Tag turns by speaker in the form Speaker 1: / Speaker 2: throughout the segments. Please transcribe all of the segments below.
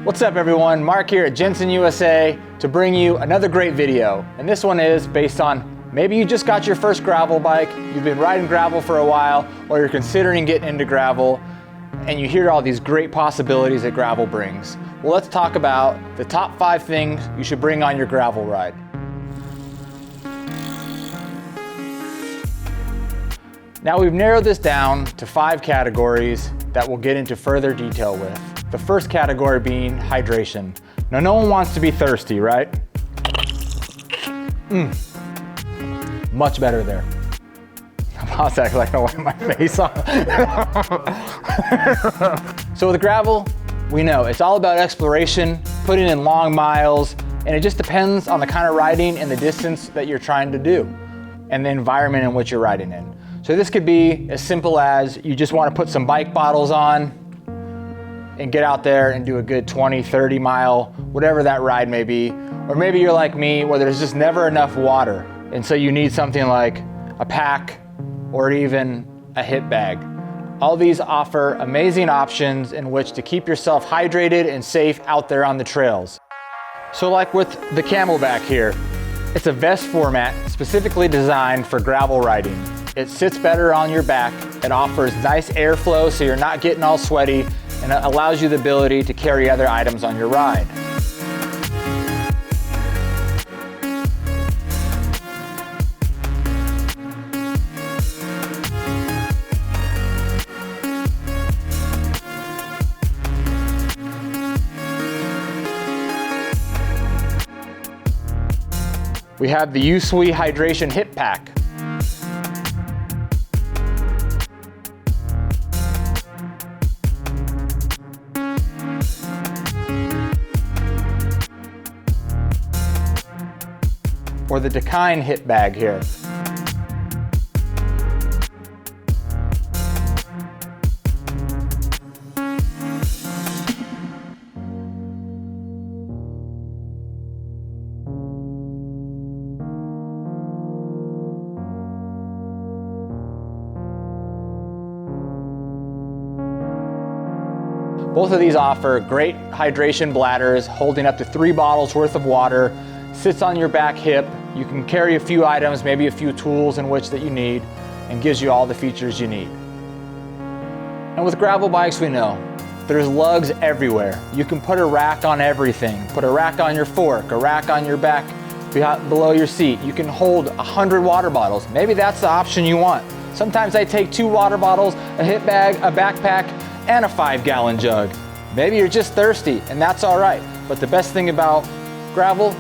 Speaker 1: What's up everyone, Mark here at Jenson USA to bring you another great video. And this one is based on maybe you just got your first gravel bike, you've been riding gravel for a while, or you're considering getting into gravel, and you hear all these great possibilities that gravel brings. Well, let's talk about the top 5 things you should bring on your gravel ride. Now we've narrowed this down to 5 categories that we'll get into further detail with. The first category being hydration. Now no one wants to be thirsty, right? Much better there. I was actually like, I wipe my face off. So with gravel, we know it's all about exploration, putting in long miles, and it just depends on the kind of riding and the distance that you're trying to do and the environment in which you're riding in. So this could be as simple as you just want to put some bike bottles on and get out there and do a good 20, 30 mile, whatever that ride may be. Or maybe you're like me where there's just never enough water. And so you need something like a pack or even a hip bag. All these offer amazing options in which to keep yourself hydrated and safe out there on the trails. So like with the Camelback here, it's a vest format specifically designed for gravel riding. It sits better on your back. It offers nice airflow so you're not getting all sweaty, and it allows you the ability to carry other items on your ride. We have the Usui Hydration Hip Pack. Or the Dakine hip bag here. Both of these offer great hydration bladders, holding up to 3 bottles worth of water, sits on your back hip. You can carry a few items, maybe a few tools in which that you need, and gives you all the features you need. And with gravel bikes, we know there's lugs everywhere. You can put a rack on everything. Put a rack on your fork, a rack on your back below your seat. You can hold 100 water bottles. Maybe that's the option you want. Sometimes I take 2 water bottles, a hip bag, a backpack, and a 5-gallon jug. Maybe you're just thirsty, and that's all right. But the best thing about gravel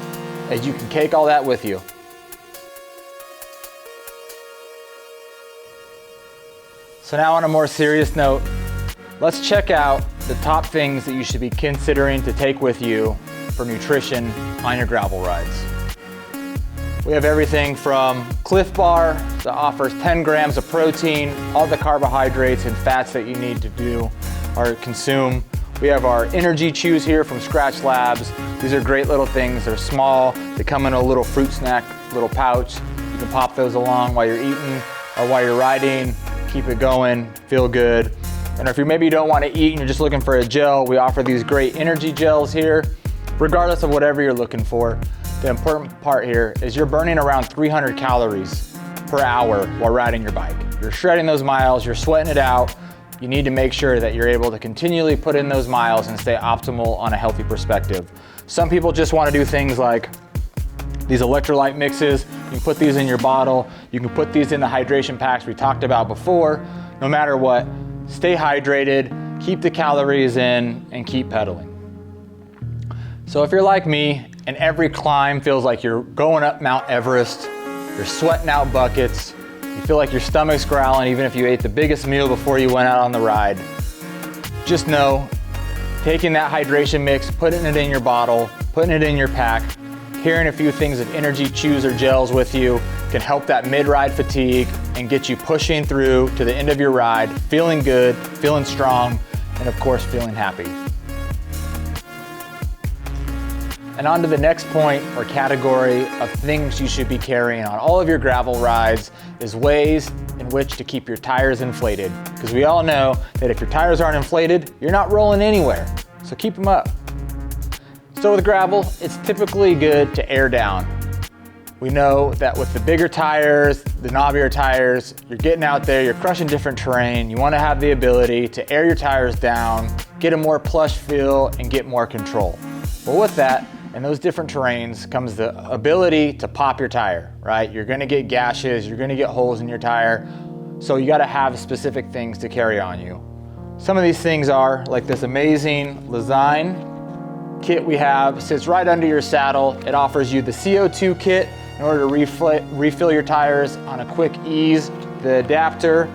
Speaker 1: is you can take all that with you. So now on a more serious note, let's check out the top things that you should be considering to take with you for nutrition on your gravel rides. We have everything from Cliff Bar that offers 10 grams of protein, all the carbohydrates and fats that you need to do or consume. We have our energy chews here from Scratch Labs. These are great little things. They're small. They come in a little fruit snack, little pouch. You can pop those along while you're eating or while you're riding. Keep it going, feel good. And if maybe you don't want to eat and you're just looking for a gel, we offer these great energy gels here. Regardless of whatever you're looking for, the important part here is you're burning around 300 calories per hour while riding your bike. You're shredding those miles, you're sweating it out. You need to make sure that you're able to continually put in those miles and stay optimal on a healthy perspective. Some people just want to do things like these electrolyte mixes. You can put these in your bottle. You can put these in the hydration packs we talked about before. No matter what, stay hydrated, keep the calories in, and keep pedaling. So if you're like me and every climb feels like you're going up Mount Everest, you're sweating out buckets, you feel like your stomach's growling even if you ate the biggest meal before you went out on the ride, just know, taking that hydration mix, putting it in your bottle, putting it in your pack, carrying a few things of energy chews or gels with you can help that mid-ride fatigue and get you pushing through to the end of your ride, feeling good, feeling strong, and of course, feeling happy. And on to the next point or category of things you should be carrying on all of your gravel rides is ways in which to keep your tires inflated. Because we all know that if your tires aren't inflated, you're not rolling anywhere. So keep them up. So with gravel, it's typically good to air down. We know that with the bigger tires, the knobbier tires, you're getting out there, you're crushing different terrain. You want to have the ability to air your tires down, get a more plush feel, and get more control. Well, with that, in those different terrains comes the ability to pop your tire, right? You're going to get gashes, you're going to get holes in your tire, so you got to have specific things to carry on you. Some of these things are like this amazing Lezyne kit we have. Sits right under your saddle. It offers you the CO2 kit in order to refill your tires on a quick ease, the adapter,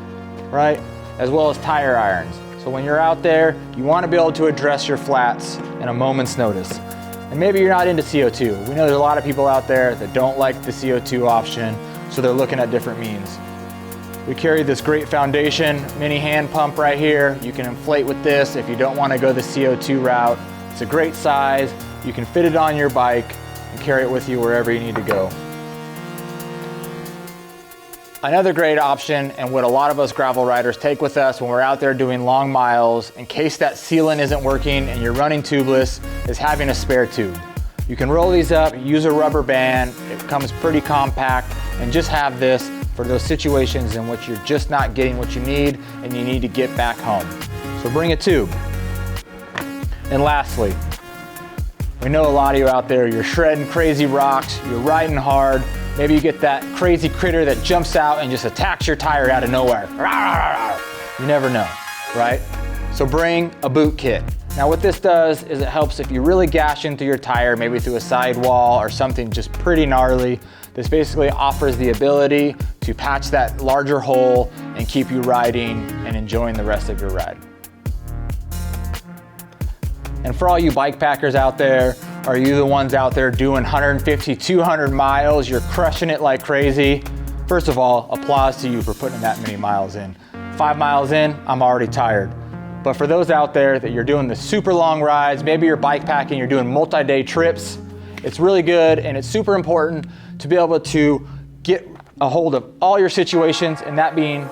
Speaker 1: right, as well as tire irons. So when you're out there, you want to be able to address your flats in a moment's notice. And maybe you're not into CO2. We know there's a lot of people out there that don't like the CO2 option, so they're looking at different means. We carry this great foundation mini hand pump right here. You can inflate with this if you don't want to go the CO2 route. It's a great size. You can fit it on your bike and carry it with you wherever you need to go. Another great option, and what a lot of us gravel riders take with us when we're out there doing long miles, in case that sealant isn't working and you're running tubeless, is having a spare tube. You can roll these up, use a rubber band, it comes pretty compact, and just have this for those situations in which you're just not getting what you need and you need to get back home. So bring a tube. And lastly, we know a lot of you out there, you're shredding crazy rocks, you're riding hard, maybe you get that crazy critter that jumps out and just attacks your tire out of nowhere. You never know, right? So bring a boot kit. Now what this does is it helps if you really gash into your tire, maybe through a sidewall or something just pretty gnarly. This basically offers the ability to patch that larger hole and keep you riding and enjoying the rest of your ride. And for all you bike packers out there, are you the ones out there doing 150, 200 miles? You're crushing it like crazy. First of all, applause to you for putting that many miles in. 5 miles in, I'm already tired. But for those out there that you're doing the super long rides, maybe you're bike packing, you're doing multi-day trips, it's really good and it's super important to be able to get a hold of all your situations, and that being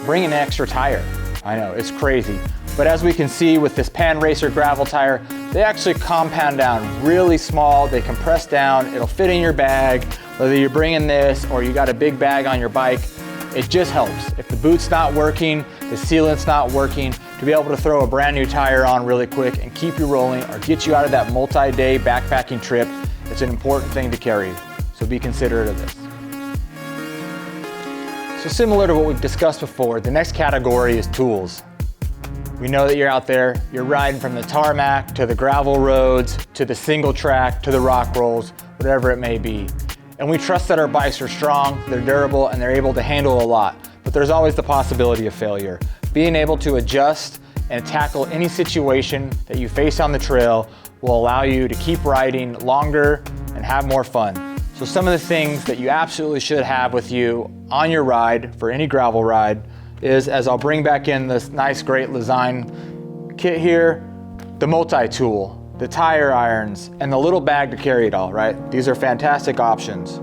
Speaker 1: bring an extra tire. I know, it's crazy. But as we can see with this Pan Racer gravel tire, they actually compound down really small, they compress down, it'll fit in your bag, whether you're bringing this or you got a big bag on your bike, it just helps. If the boot's not working, the sealant's not working, to be able to throw a brand new tire on really quick and keep you rolling or get you out of that multi-day backpacking trip, it's an important thing to carry. So be considerate of this. So similar to what we've discussed before, the next category is tools. We know that you're out there, you're riding from the tarmac to the gravel roads, to the single track, to the rock rolls, whatever it may be. And we trust that our bikes are strong, they're durable, and they're able to handle a lot. But there's always the possibility of failure. Being able to adjust and tackle any situation that you face on the trail will allow you to keep riding longer and have more fun. So some of the things that you absolutely should have with you on your ride, for any gravel ride, is, as I'll bring back in this nice, great Lezyne kit here, the multi-tool, the tire irons, and the little bag to carry it all, right? These are fantastic options.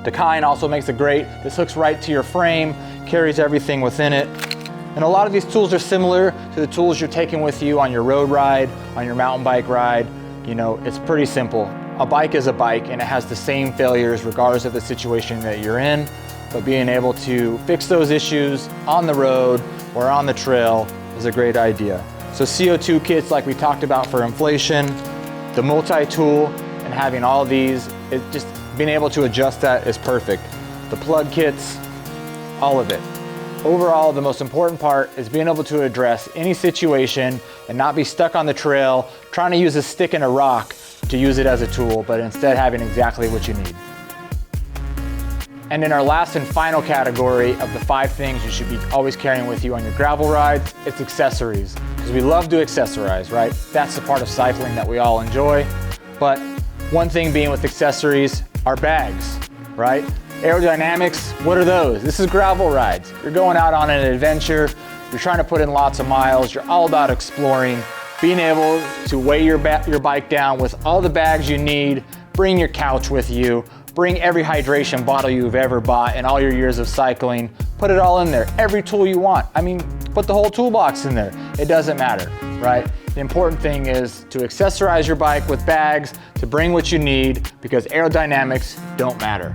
Speaker 1: The Kind also makes it great. This hooks right to your frame, carries everything within it. And a lot of these tools are similar to the tools you're taking with you on your road ride, on your mountain bike ride. You know, it's pretty simple. A bike is a bike and it has the same failures regardless of the situation that you're in. But being able to fix those issues on the road or on the trail is a great idea. So CO2 kits like we talked about for inflation, the multi-tool, and having all of these, just being able to adjust that is perfect. The plug kits, all of it. Overall, the most important part is being able to address any situation and not be stuck on the trail trying to use a stick and a rock to use it as a tool, but instead having exactly what you need. And in our last and final category of the 5 things you should be always carrying with you on your gravel rides, it's accessories. Because we love to accessorize, right? That's the part of cycling that we all enjoy. But one thing being with accessories are bags, right? Aerodynamics, what are those? This is gravel rides. You're going out on an adventure, you're trying to put in lots of miles, you're all about exploring, being able to weigh your bike down with all the bags you need, bring your couch with you, bring every hydration bottle you've ever bought in all your years of cycling, put it all in there, every tool you want. I mean, put the whole toolbox in there. It doesn't matter. right? The important thing is to accessorize your bike with bags to bring what you need, because aerodynamics don't matter.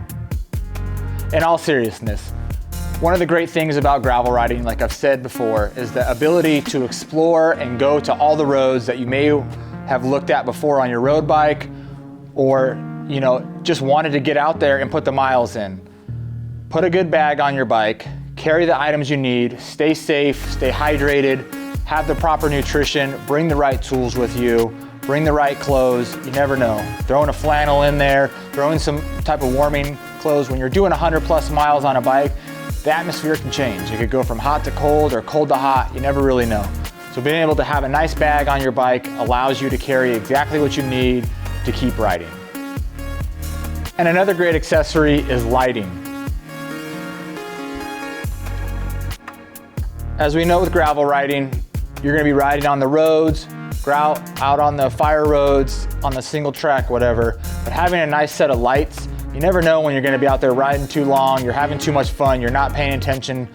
Speaker 1: In all seriousness, one of the great things about gravel riding, like I've said before, is the ability to explore and go to all the roads that you may have looked at before on your road bike, or just wanted to get out there and put the miles in. Put a good bag on your bike, carry the items you need, stay safe, stay hydrated, have the proper nutrition, bring the right tools with you, bring the right clothes. You never know. Throwing a flannel in there, throwing some type of warming clothes. When you're doing 100+ miles on a bike, the atmosphere can change. It could go from hot to cold or cold to hot. You never really know. So being able to have a nice bag on your bike allows you to carry exactly what you need to keep riding. And another great accessory is lighting. As we know with gravel riding, you're gonna be riding on the roads, out on the fire roads, on the single track, whatever. But having a nice set of lights, you never know when you're gonna be out there riding too long, you're having too much fun, you're not paying attention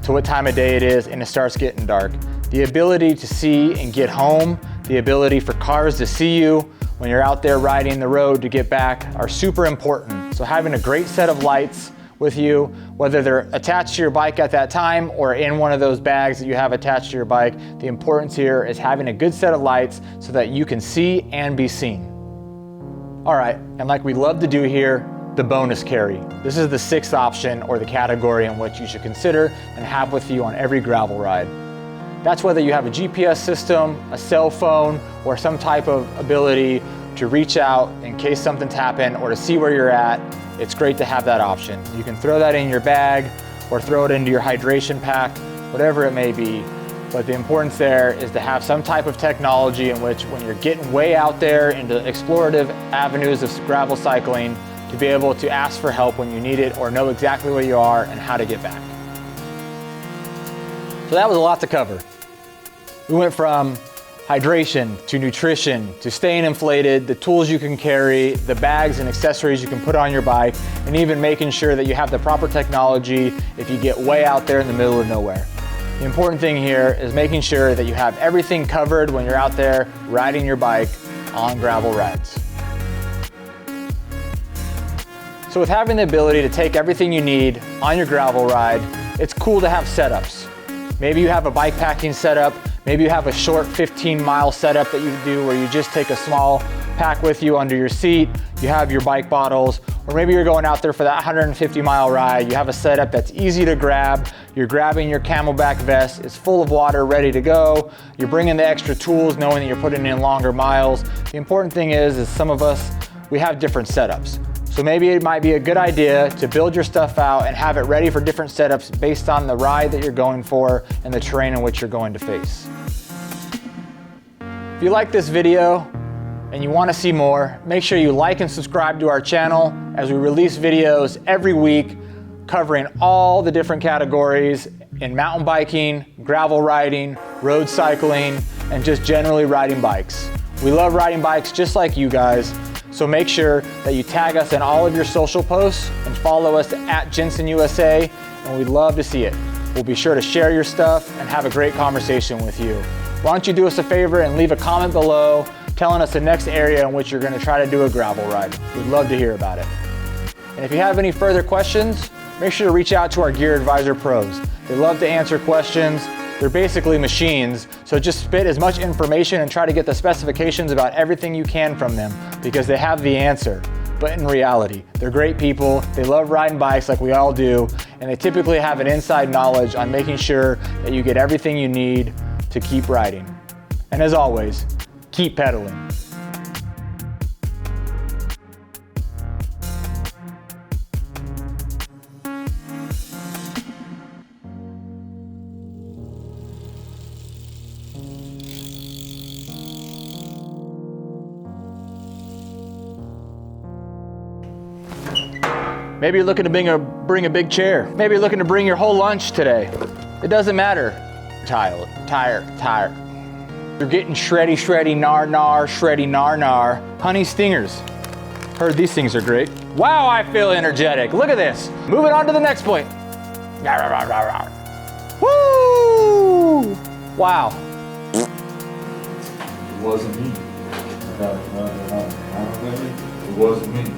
Speaker 1: to what time of day it is, and it starts getting dark. The ability to see and get home, the ability for cars to see you when you're out there riding the road to get back are super important. So having a great set of lights with you, whether they're attached to your bike at that time or in one of those bags that you have attached to your bike, the importance here is having a good set of lights so that you can see and be seen. All right, and like we love to do here, the bonus carry. This is the 6th option, or the category in which you should consider and have with you on every gravel ride. That's whether you have a GPS system, a cell phone, or some type of ability to reach out in case something's happened or to see where you're at. It's great to have that option. You can throw that in your bag or throw it into your hydration pack, whatever it may be. But the importance there is to have some type of technology in which, when you're getting way out there into explorative avenues of gravel cycling, to be able to ask for help when you need it or know exactly where you are and how to get back. So that was a lot to cover. We went from hydration to nutrition to staying inflated, the tools you can carry, the bags and accessories you can put on your bike, and even making sure that you have the proper technology if you get way out there in the middle of nowhere. The important thing here is making sure that you have everything covered when you're out there riding your bike on gravel rides. So with having the ability to take everything you need on your gravel ride, it's cool to have setups. Maybe you have a bike packing setup, maybe you have a short 15-mile setup that you do where you just take a small pack with you under your seat, you have your bike bottles, or maybe you're going out there for that 150-mile ride, you have a setup that's easy to grab, you're grabbing your Camelback vest, it's full of water, ready to go, you're bringing the extra tools knowing that you're putting in longer miles. The important thing is some of us, we have different setups. So maybe it might be a good idea to build your stuff out and have it ready for different setups based on the ride that you're going for and the terrain in which you're going to face. If you like this video and you want to see more, make sure you like and subscribe to our channel as we release videos every week covering all the different categories in mountain biking, gravel riding, road cycling, and just generally riding bikes. We love riding bikes just like you guys. So make sure that you tag us in all of your social posts and follow us at Jenson USA, and we'd love to see it. We'll be sure to share your stuff and have a great conversation with you. Why don't you do us a favor and leave a comment below telling us the next area in which you're going to try to do a gravel ride. We'd love to hear about it. And if you have any further questions, make sure to reach out to our Gear Advisor pros. They love to answer questions. They're basically machines, so just spit as much information and try to get the specifications about everything you can from them, because they have the answer. But in reality, they're great people, they love riding bikes like we all do, and they typically have an inside knowledge on making sure that you get everything you need to keep riding. And as always, keep pedaling. Maybe you're looking to bring a big chair. Maybe you're looking to bring your whole lunch today. It doesn't matter. Tire. You're getting shreddy, nar, shreddy, nar. Honey stingers. Heard these things are great. Wow, I feel energetic. Look at this. Moving on to the next point. Woo! Wow.
Speaker 2: wasn't me. It wasn't me.